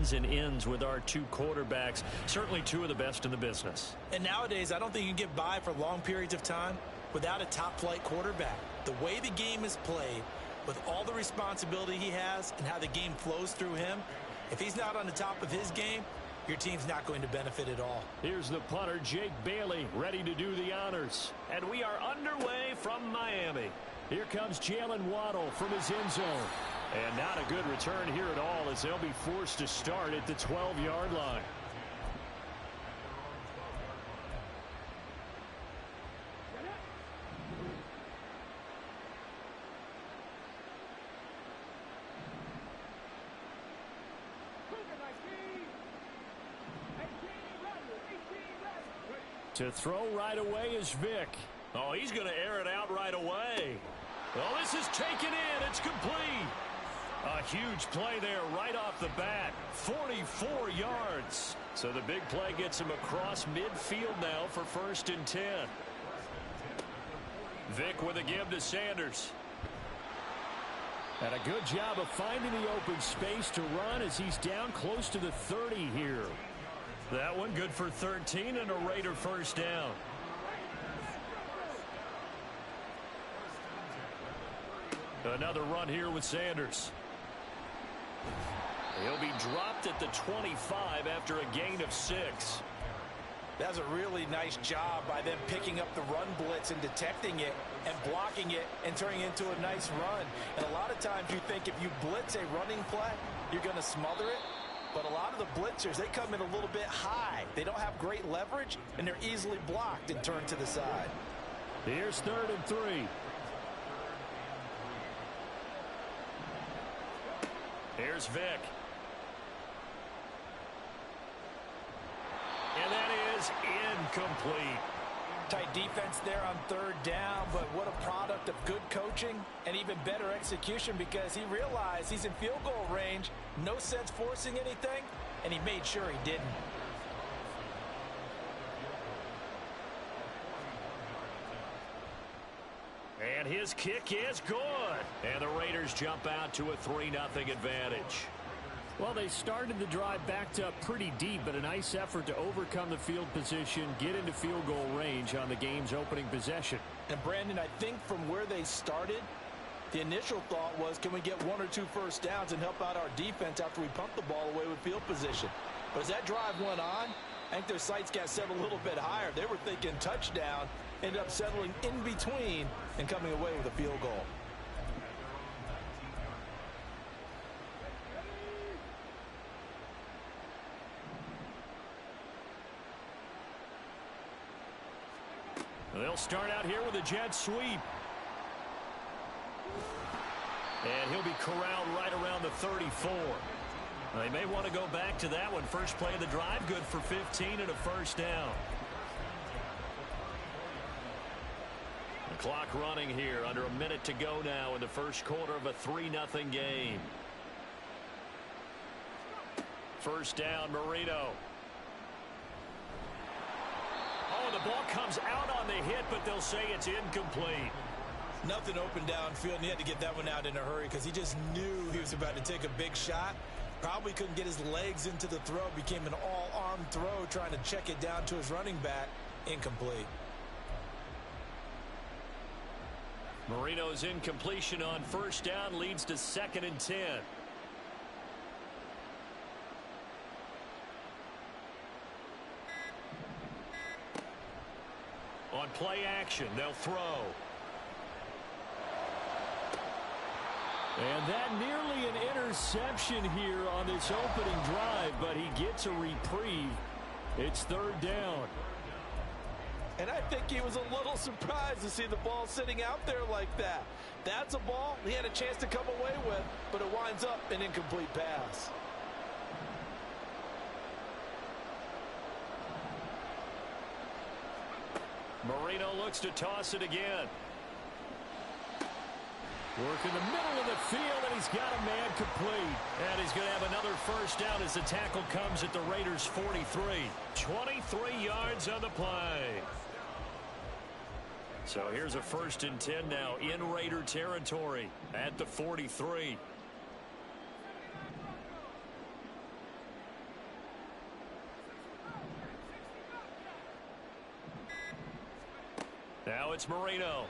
begins and ends with our two quarterbacks, certainly two of the best in the business. And nowadays, I don't think you can get by for long periods of time without a top-flight quarterback. The way the game is played, with all the responsibility he has and how the game flows through him, if he's not on the top of his game, your team's not going to benefit at all. Here's the punter, Jake Bailey, ready to do the honors. And we are underway from Miami. Here comes Jalen Waddle from his end zone. And not a good return here at all, as they'll be forced to start at the 12-yard line. To throw right away is Vick. Oh, he's going to air it out right away. Well, this is taken in. It's complete. A huge play there right off the bat. 44 yards. So the big play gets him across midfield now for 1st and 10. Vick with a give to Sanders. And a good job of finding the open space to run as he's down close to the 30 here. That one good for 13 and a Raider 1st down. Another run here with Sanders. He'll be dropped at the 25 after a gain of 6. That's a really nice job by them picking up the run blitz and detecting it and blocking it and turning it into a nice run. And a lot of times you think if you blitz a running play, you're going to smother it. But a lot of the blitzers, they come in a little bit high. They don't have great leverage, and they're easily blocked and turned to the side. Here's 3rd and 3. Here's Vick. And that is incomplete. Tight defense there on 3rd down, but what a product of good coaching and even better execution, because he realized he's in field goal range, no sense forcing anything, and he made sure he didn't. And his kick is good. And the Raiders jump out to a 3-0 advantage. Well, they started the drive backed up pretty deep, but a nice effort to overcome the field position, get into field goal range on the game's opening possession. And, Brandon, I think from where they started, the initial thought was, can we get 1 or 2 first downs and help out our defense after we pump the ball away with field position? But as that drive went on, I think their sights got set a little bit higher. They were thinking touchdown, ended up settling in between and coming away with a field goal. They'll start out here with a jet sweep. And he'll be corralled right around the 34. They may want to go back to that one. First play of the drive, good for 15 and a 1st down. The clock running here, under a minute to go now in the first quarter of a 3-0 game. 1st down, Marino. Oh, the ball comes out on the hit, but they'll say it's incomplete. Nothing open downfield, and he had to get that one out in a hurry because he just knew he was about to take a big shot. Probably couldn't get his legs into the throw. Became an all-arm throw, trying to check it down to his running back. Incomplete. Marino's incompletion on 1st down leads to 2nd and 10. On play action, they'll throw. And that nearly an interception here on this opening drive, but he gets a reprieve. It's 3rd down. And I think he was a little surprised to see the ball sitting out there like that. That's a ball he had a chance to come away with, but it winds up an incomplete pass. Marino looks to toss it again. Work in the middle of the field, and he's got a man complete. And he's going to have another 1st down as the tackle comes at the Raiders' 43. 23 yards on the play. So here's a 1st and 10 now in Raider territory at the 43. it's Marino.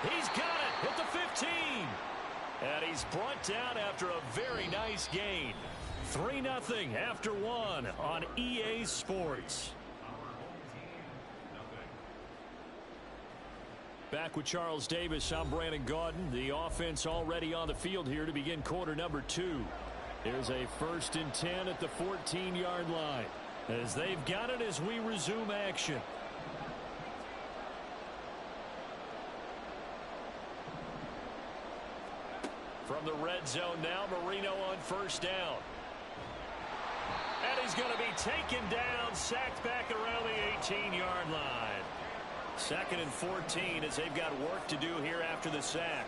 He's got it at the 15. And he's brought down after a very nice gain. 3-0 after one on EA Sports. Back with Charles Davis, I'm Brandon Gaudin. The offense already on the field here to begin quarter number 2. There's a 1st and 10 at the 14-yard line as they've got it as we resume action. From the red zone now, Marino on 1st down. And he's going to be taken down, sacked back around the 18-yard line. 2nd and 14 as they've got work to do here after the sack.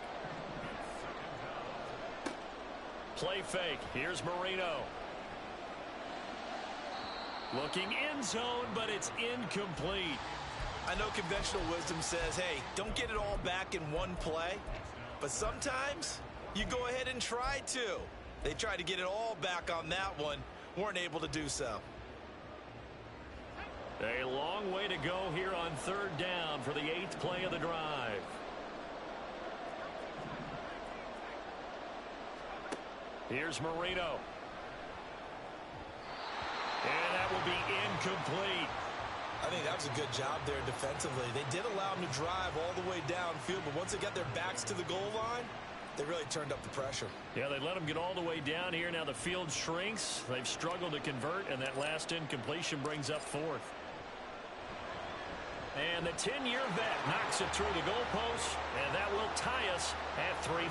Play fake. Here's Marino. Looking end zone, but it's incomplete. I know conventional wisdom says, hey, don't get it all back in one play. But sometimes you go ahead and try to. They tried to get it all back on that one. Weren't able to do so. A long way to go here on 3rd down for the 8th play of the drive. Here's Marino. And that will be incomplete. I think that was a good job there defensively. They did allow them to drive all the way downfield, but once they got their backs to the goal line, they really turned up the pressure. Yeah, they let them get all the way down here. Now the field shrinks. They've struggled to convert, and that last incompletion brings up 4th. And the 10-year vet knocks it through the goalpost, and that will tie us at 3-3.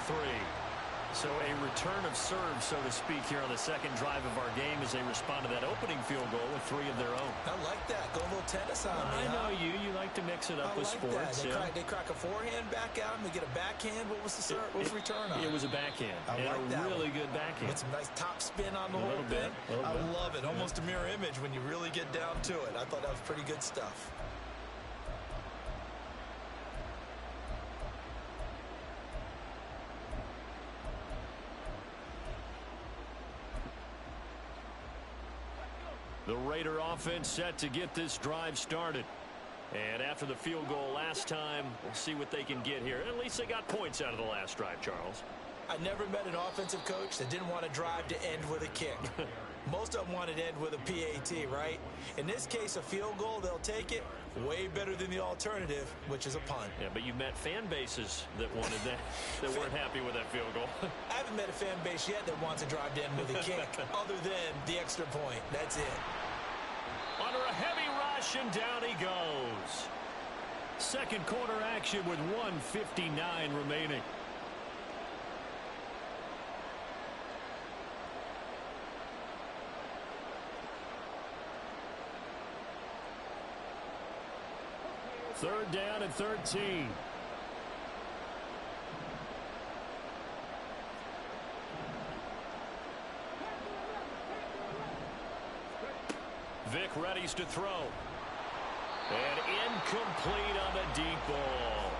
So a return of serve, so to speak, here on the 2nd drive of our game as they respond to that opening field goal with 3 of their own. I like that. Go a little tennis on me. I know you. You like to mix it up with sports. They crack a forehand back out, and they get a backhand. What was the return on? It was a backhand. I like that. Really good backhand. With some nice top spin on the whole thing. I love it. Almost a mirror image when you really get down to it. I thought that was pretty good stuff. The Raider offense set to get this drive started. And after the field goal last time, we'll see what they can get here. At least they got points out of the last drive, Charles. I never met an offensive coach that didn't want to drive to end with a kick. Most of them wanted to end with a PAT, right? In this case, a field goal, they'll take it. Way better than the alternative, which is a punt. Yeah, but you met fan bases that wanted that, that weren't happy with that field goal. I haven't met a fan base yet that wants to drive to end with a kick, other than the extra point. That's it. Under a heavy rush, and down he goes. 2nd quarter action with 1:59 remaining. Third down and 13. Vic readies to throw. And incomplete on the deep ball.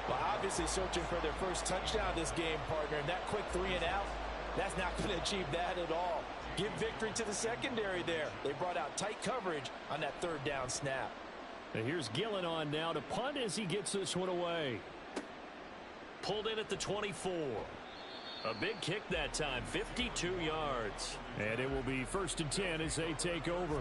Well, obviously searching for their first touchdown this game, partner. And that quick 3 and out, that's not going to achieve that at all. Give victory to the secondary there. They brought out tight coverage on that 3rd down snap. And here's Gillen on now to punt as he gets this one away. Pulled in at the 24. A big kick that time, 52 yards. And it will be 1st and 10 as they take over.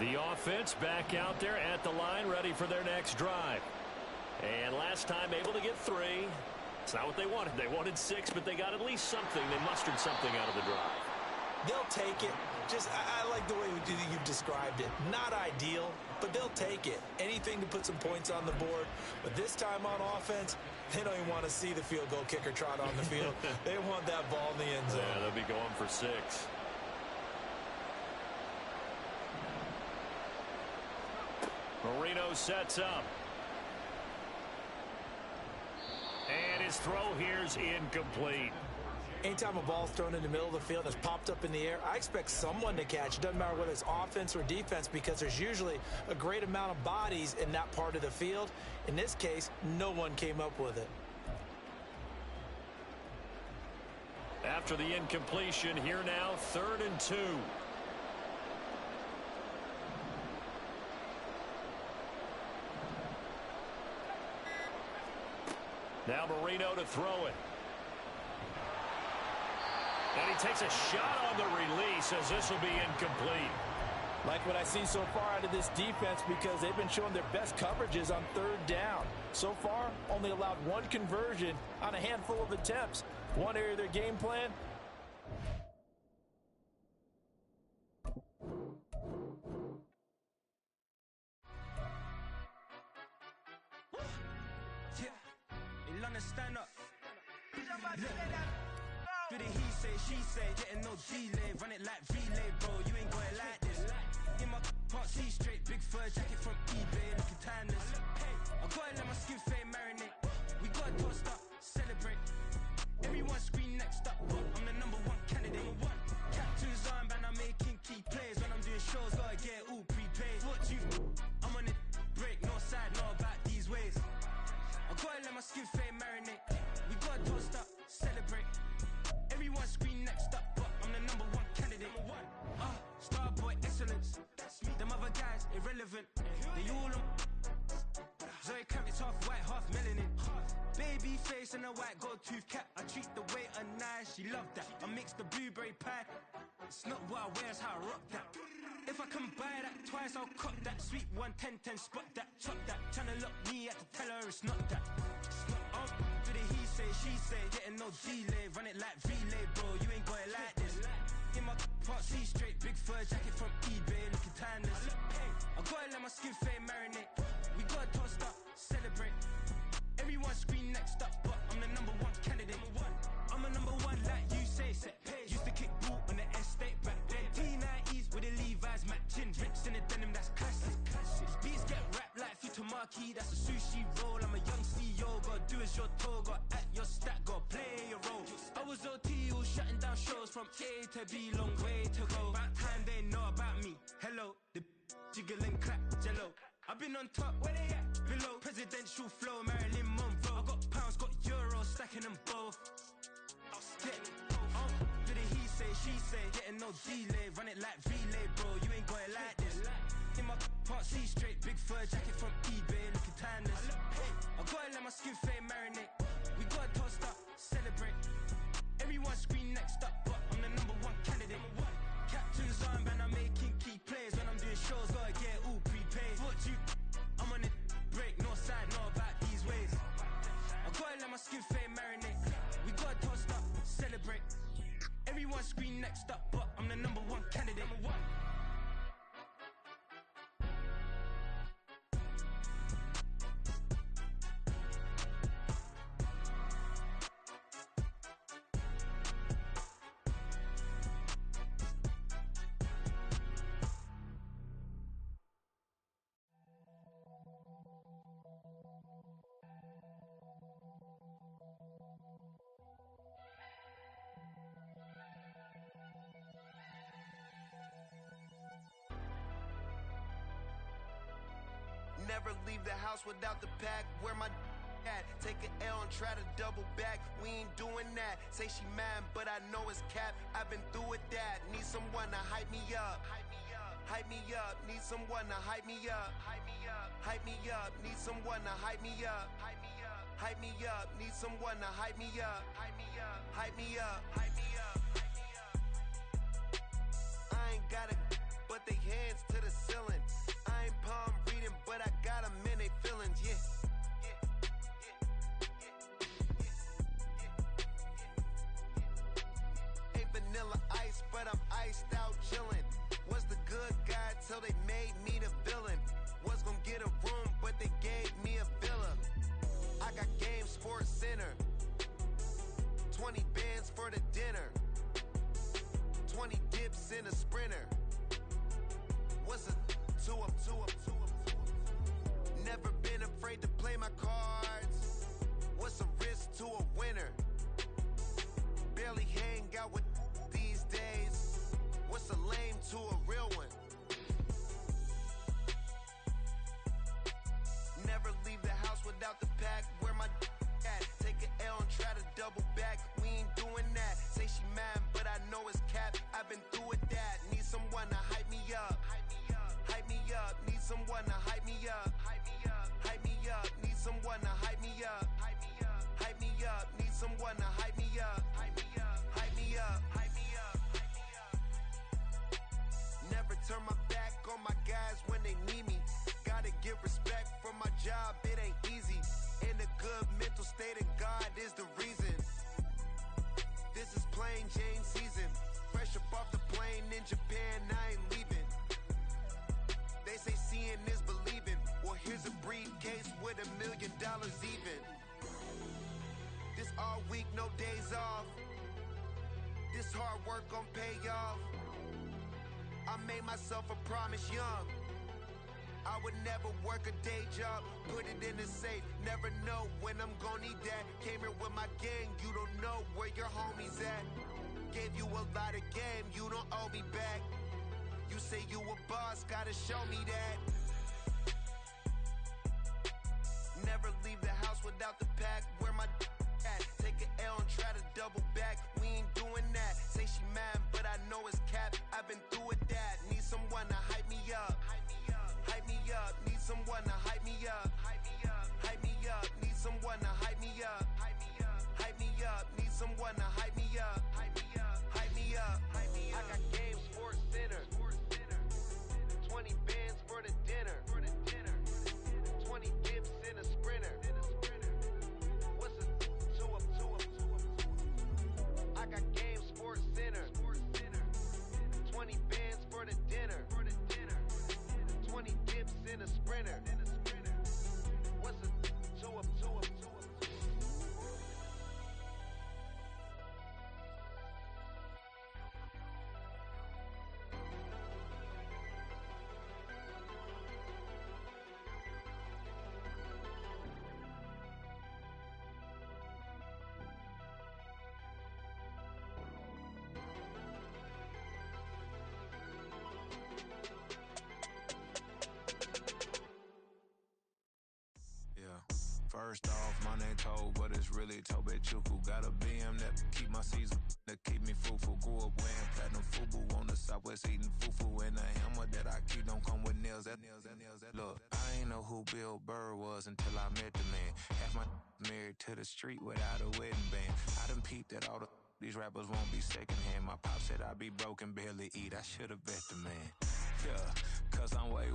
The offense back out there at the line, ready for their next drive. And last time able to get 3. It's not what they wanted. They wanted 6, but they got at least something. They mustered something out of the drive. They'll take it. Just, I like the way you've described it. Not ideal, but they'll take it. Anything to put some points on the board. But this time on offense, they don't even want to see the field goal kicker trot on the field. They want that ball in the end zone. Yeah, they'll be going for 6. Marino sets up. And his throw here's incomplete. Anytime a ball's thrown in the middle of the field and it's popped up in the air, I expect someone to catch. It doesn't matter whether it's offense or defense, because there's usually a great amount of bodies in that part of the field. In this case, no one came up with it. After the incompletion, here now, 3rd and 2. Now Marino to throw it. And he takes a shot on the release, as this will be incomplete. Like what I've seen so far out of this defense, because they've been showing their best coverages on 3rd down. So far, only allowed 1 conversion on a handful of attempts. One area of their game plan. Stand up. Do the he say, she say, getting no delay, run it like relay, bro. You ain't got it like this. In my part, see straight, big fur jacket from eBay, looking timeless. I gotta let my skin fade marinate. We gotta toast up, celebrate. Everyone scream next up, but I'm the #1 candidate. Captain's armband, I'm making key plays. When I'm doing shows, gotta get it all prepaid. What you? I'm on it, break, no side, no about these ways. I gotta let my skin fade marinate. We gotta toast up, celebrate. Everyone scream next up, but I'm the #1 candidate. Starboy excellence. That's me. Them other guys irrelevant. They all on. Zoe Kravitz half white, half melanin. Baby face and a white gold tooth cap. I treat the waiter nice, she love that. I mix the blueberry pie. It's not what I wear, it's how I rock that. If I can buy that twice, I'll cop that. Sweet 110, spot that, chop that. Tryna lock me, I have to tell her it's not that. Do the he say, she say, getting no delay, run it like relay, bro. You ain't got it like this. In my part, see straight, big fur jacket from eBay, looking timeless. I gotta let my skin fade marinate. We gotta toast up, celebrate. Everyone scream next up, but I'm the #1 candidate. I'm a #1 like you say, set pace. Used to kick ball on the estate back then. T90s with the Levi's matching. Rips in the denim, that's classic. These beats get wrapped like Futamaki, that's a sushi roll. I'm a young CEO, gotta do as you're told, gotta act your stat, gotta play your role. I was OT, all shutting down shows from A to B, long way to go. About time they know about me. Hello, the jiggle and clap, jello. I've been on top, where they at? Below, presidential flow, Marilyn Monroe. I got pounds, got euros, stacking them both. Do the he say, she say, getting no delay, run it like relay, bro. You ain't got it like this. In my part, see straight, big fur jacket from eBay, looking timeless. I gotta let my skin fade marinate. We gotta toast up, celebrate. Everyone scream next up, but I'm the #1 candidate. Captain's armband, I'm making key plays. When I'm doing shows, gotta get it all prepaid. What you? I'm on it, break, no side, no about these ways. I gotta let my skin fade marinate. We gotta toast up, celebrate. Everyone scream next up, but I'm the #1 candidate. Never leave the house without the pack. Where my at? Take an L and try to double back. We ain't doing that. Say she mad, but I know it's cap. I've been through with that. Need someone to hype me up. Hype me up. Need someone to hype me up. Hype me up. Need someone to hype me up. Hype me up. Need someone to hype me up. Hype me up. Hype me up. Hype me up. I ain't got it, but they hands to the ceiling. I ain't palm reading, but I got them in they feelings, yeah. Ain't vanilla ice, but I'm iced out chillin'. Was the good guy till they made me the villain. Was gonna get a room, but they gave me a villa. I got Game Sports Center. 20 bands for the dinner. 20 dips in a sprinter. What's a 2-up? Never been afraid to play my cards. What's a risk to a winner? Barely been through with that. Need someone to hype me up. Hype me up. Need someone to hype me up. Hype me up. Need someone to hype me up. Hype me up. Need someone to hype me up. Hype me up. Hype me up. Hype me up. Never turn my back on my guys when they need me. Gotta give respect for my job, it ain't easy. In a good mental state of God is the reason. This is plain Jane season. Fresh up off the plane in Japan, I ain't leaving. They say seeing is believing. Well, here's a briefcase with $1 million even. This all week, no days off. This hard work gon' pay off. I made myself a promise young. I would never work a day job, put it in the safe. Never know when I'm gon' need that. Came here with my gang, you don't know where your homies at. Gave you a lot of game, you don't owe me back. You say you a boss, gotta show me that. Never leave the house without the pack. Where my at? Take an L and try to double back. We ain't doing that. Say she mad, but I know it's cap. I've been through with that. Need someone to hype me up. Hype me up. Need someone to hype me up. Hype me up. Need someone to hype me up. Hype me up. Need someone to hype me up. Hype me up. Hype me up. I got game sports center. 20 bands for the dinner. 20 dips in a sprinter. What's a two up? I got game sports center. 20 bands for the dinner. 20 dips in a sprinter. What's a two up? First off, my name Toad, but it's really Tobe Chuku. Got a BM that keep my season, that keep me fruitful. Grew up wearing platinum FUBU on the southwest eating fufu. And a hammer that I keep don't come with nails. Look, I ain't know who Bill Burr was until I met the man. Half my married to the street without a wedding band. I done peeped that all these rappers won't be secondhand. My pop said I'd be broken, barely eat. I should've bet the man. Yeah, cause I'm way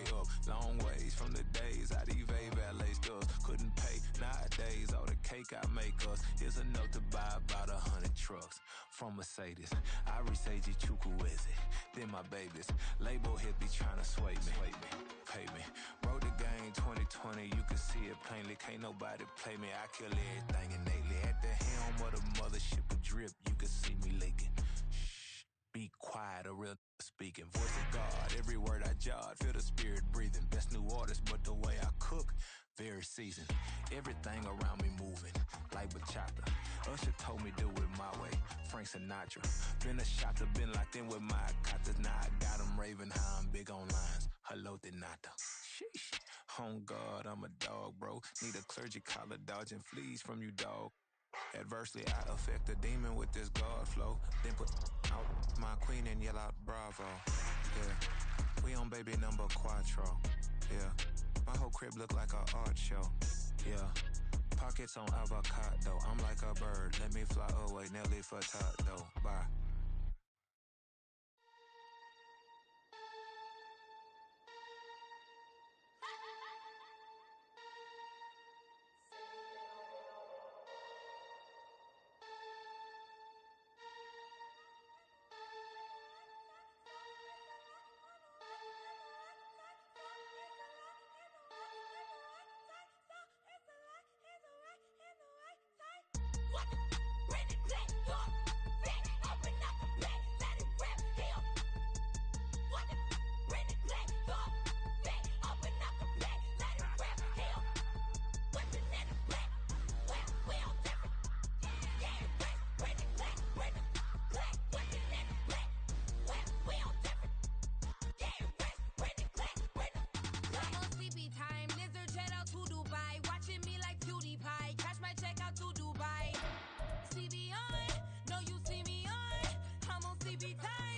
up. Long ways from the days I evade valet stores. Couldn't pay nowadays. All the cake I make us is enough to buy about 100 trucks from Mercedes. I resage Chukwueze, then my babies. Label hit be trying to sway me. Pay me. Wrote the game 2020, you can see it plainly. Can't nobody play me. I kill everything innately. At the helm of the mothership of drip, you can see me leaking. Shh, be quiet, a real speaking. Voice of God, every word I jot. Feel the spirit breathing. Best new artist, but the way I cook, very seasoned. Everything around me moving, like bachata. Usher told me do it my way. Frank Sinatra. Been a shotter, been locked in with my cotters. Now I got them raving how I'm big on lines. Hello, Denata. Sheesh. On God, I'm a dog, bro. Need a clergy collar, dodging fleas from you, dog. Adversely, I affect the demon with this God flow. Then put out my queen and yell out bravo. Yeah, we on baby number quattro. Yeah, my whole crib look like a art show. Yeah, pockets on avocado. I'm like a bird, let me fly away. Nelly Furtado, bye. every time.